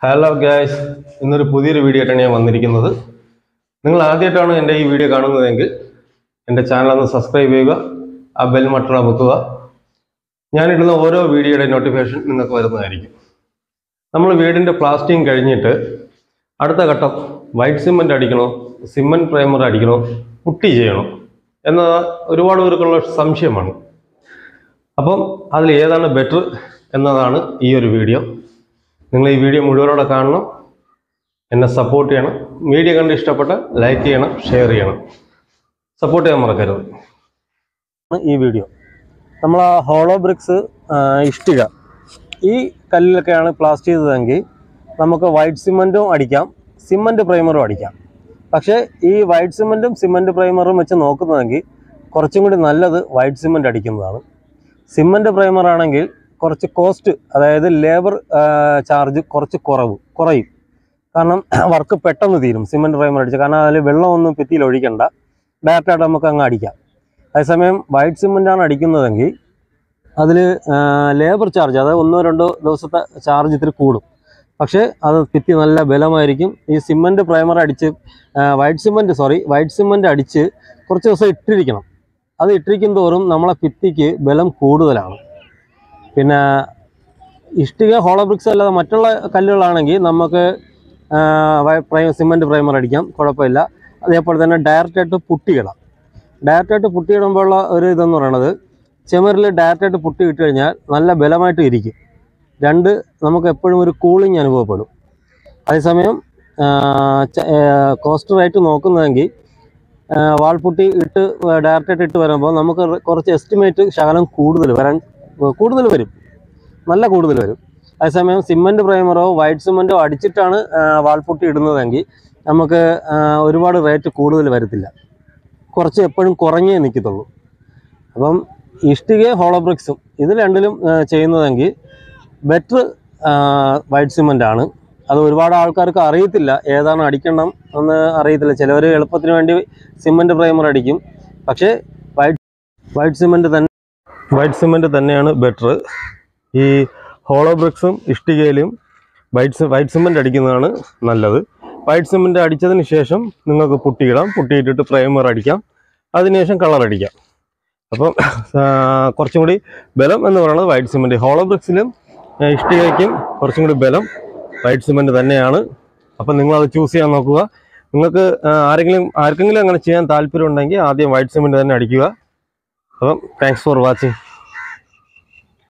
Hello guys, ഇന്നൊരു പുതിയൊരു video ആയിട്ടാണ് ഞാൻ വന്നിരിക്കുന്നത്. നിങ്ങൾ ആദ്യമായിട്ടാണ് എൻ്റെ ഈ വീഡിയോ കാണുന്നതെങ്കിൽ എൻ്റെ ചാനൽ ഒന്ന് സബ്സ്ക്രൈബ് ചെയ്യുക, ആ ബെൽ ബട്ടൺ അമർത്തുക. ഞാനിടുന്ന ഓരോ വീഡിയോയുടെ നോട്ടിഫിക്കേഷൻ നിങ്ങൾക്ക് വരുന്നതായിരിക്കും. നമ്മൾ വീടിൻ്റെ പ്ലാസ്റ്റിങ് കഴിഞ്ഞിട്ട് അടുത്ത ഘട്ടം വൈറ്റ് സിമെൻറ്റ് അടിക്കണോ, സിമെൻറ്റ് പ്രൈമർ അടിക്കണോ, പുട്ടി ചെയ്യണോ എന്ന ഒരുപാട് പേർക്കുള്ള സംശയമാണ്. അപ്പം അതിൽ ഏതാണ് ബെറ്റർ എന്നതാണ് ഈ ഒരു വീഡിയോ. നിങ്ങൾ ഈ വീഡിയോ മുഴുവനോടെ കാണണം, എന്നെ സപ്പോർട്ട് ചെയ്യണം. വീഡിയോ കണ്ട് ഇഷ്ടപ്പെട്ട ലൈക്ക് ചെയ്യണം, ഷെയർ ചെയ്യണം, സപ്പോർട്ട് ചെയ്യാൻ മറക്കരുത്. ഈ വീഡിയോ നമ്മൾ ഹോളോ ബ്രിക്സ് ഇഷ്ടിക ഈ കല്ലിലൊക്കെയാണ് പ്ലാസ്റ്റ് ചെയ്തതെങ്കിൽ നമുക്ക് വൈറ്റ് സിമെൻറ്റും അടിക്കാം, സിമെൻറ്റ് പ്രൈമറും അടിക്കാം. പക്ഷേ ഈ വൈറ്റ് സിമെൻറ്റും സിമെൻറ്റ് പ്രൈമറും വെച്ച് നോക്കുന്നതെങ്കിൽ കുറച്ചും കൂടി നല്ലത് വൈറ്റ് സിമെൻറ്റ് അടിക്കുന്നതാണ്. സിമെൻറ്റ് പ്രൈമർ ആണെങ്കിൽ കുറച്ച് കോസ്റ്റ്, അതായത് ലേബർ ചാർജ് കുറച്ച് കുറയും. കാരണം വർക്ക് പെട്ടെന്ന് തീരും സിമെൻറ്റ് പ്രൈമർ അടിച്ച്. കാരണം അതിൽ വെള്ളമൊന്നും ഭിത്തിയിൽ ഒഴിക്കണ്ട, ഡയറക്റ്റായിട്ട് നമുക്ക് അങ്ങ് അടിക്കാം. അതേസമയം വൈറ്റ് സിമെൻറ്റാണ് അടിക്കുന്നതെങ്കിൽ അതിൽ ലേബർ ചാർജ്, അതായത് 1-2 ദിവസത്തെ ചാർജ് ഇത്തിരി കൂടും. പക്ഷേ അത് ഭിത്തി നല്ല ബലമായിരിക്കും. ഈ സിമെൻറ്റ് പ്രൈമർ അടിച്ച് വൈറ്റ് സിമെൻറ്റ് അടിച്ച് കുറച്ച് ദിവസം ഇട്ടിരിക്കണം. അത് ഇട്ടിരിക്കും തോറും നമ്മളെ ഭിത്തിക്ക് ബലം കൂടുതലാണ്. പിന്നെ ഇഷ്ടിക ഹോളോ ബ്രിക്സ് അല്ലാതെ മറ്റുള്ള കല്ലുകളാണെങ്കിൽ നമുക്ക് സിമെൻറ്റ് പ്രൈമർ അടിക്കാം, കുഴപ്പമില്ല. അതേപോലെ തന്നെ ഡയറക്റ്റായിട്ട് പുട്ടിയിടാം. ഡയറക്റ്റായിട്ട് പുട്ടിയിടുമ്പോഴുള്ള ഒരു ഇതെന്ന് പറയുന്നത്, ചുമരിൽ ഡയറക്റ്റായിട്ട് പുട്ടി ഇട്ട് കഴിഞ്ഞാൽ നല്ല ബലമായിട്ട് ഇരിക്കും. നമുക്ക് എപ്പോഴും ഒരു കൂളിംഗ് അനുഭവപ്പെടും. അതേസമയം കോസ്റ്റ് റേറ്റ് നോക്കുന്നതെങ്കിൽ വാൾപുട്ടി ഇട്ട് ഡയറക്റ്റായിട്ട് ഇട്ട് വരുമ്പോൾ നമുക്ക് കുറച്ച് എസ്റ്റിമേറ്റ് ശകലം കൂടുതൽ വരും, നല്ല കൂടുതൽ വരും. അതേസമയം സിമെൻറ്റ് പ്രൈമറോ വൈറ്റ് സിമെൻറ്റോ അടിച്ചിട്ടാണ് വാൾപുട്ടി ഇടുന്നതെങ്കിൽ നമുക്ക് ഒരുപാട് റേറ്റ് കൂടുതൽ വരത്തില്ല, കുറച്ച് എപ്പോഴും കുറഞ്ഞേ നിൽക്കത്തുള്ളൂ. അപ്പം ഇഷ്ടികയും ഹോളോ ബ്രിക്സും ഇത് രണ്ടിലും ചെയ്യുന്നതെങ്കിൽ ബെറ്റർ വൈറ്റ് സിമെൻ്റ് ആണ്. അത് ഒരുപാട് ആൾക്കാർക്ക് അറിയത്തില്ല, ഏതാണ് അടിക്കണം എന്ന് അറിയത്തില്ല. ചിലവർ എളുപ്പത്തിന് വേണ്ടി സിമെൻറ്റ് പ്രൈമർ അടിക്കും. പക്ഷേ വൈറ്റ് സിമെൻറ്റ് തന്നെയാണ് ബെറ്റർ. ഈ ഹോളോ ബ്രിക്സും ഇഷ്ടികയിലും വൈറ്റ് സിമെൻറ്റ് അടിക്കുന്നതാണ് നല്ലത്. വൈറ്റ് സിമെൻറ്റ് അടിച്ചതിന് ശേഷം നിങ്ങൾക്ക് പുട്ടിയിടാം, പുട്ടിയിട്ടിട്ട് പ്രൈമർ അടിക്കാം, അതിനുശേഷം കളർ അടിക്കാം. അപ്പം കുറച്ചും കൂടി ബലം എന്ന് പറയുന്നത് വൈറ്റ് സിമെൻറ്റ്. ഹോളോ ബ്രിക്സിലും ഇഷ്ടികയ്ക്കും കുറച്ചും കൂടി ബലം വൈറ്റ് സിമെൻറ്റ് തന്നെയാണ്. അപ്പം നിങ്ങളത് ചൂസ് ചെയ്യാൻ നോക്കുക. നിങ്ങൾക്ക് ആർക്കെങ്കിലും അങ്ങനെ ചെയ്യാൻ താല്പര്യം ഉണ്ടെങ്കിൽ ആദ്യം വൈറ്റ് സിമെൻറ്റ് തന്നെ അടിക്കുക. അപ്പം താങ്ക്സ് ഫോർ വാച്ചിങ്.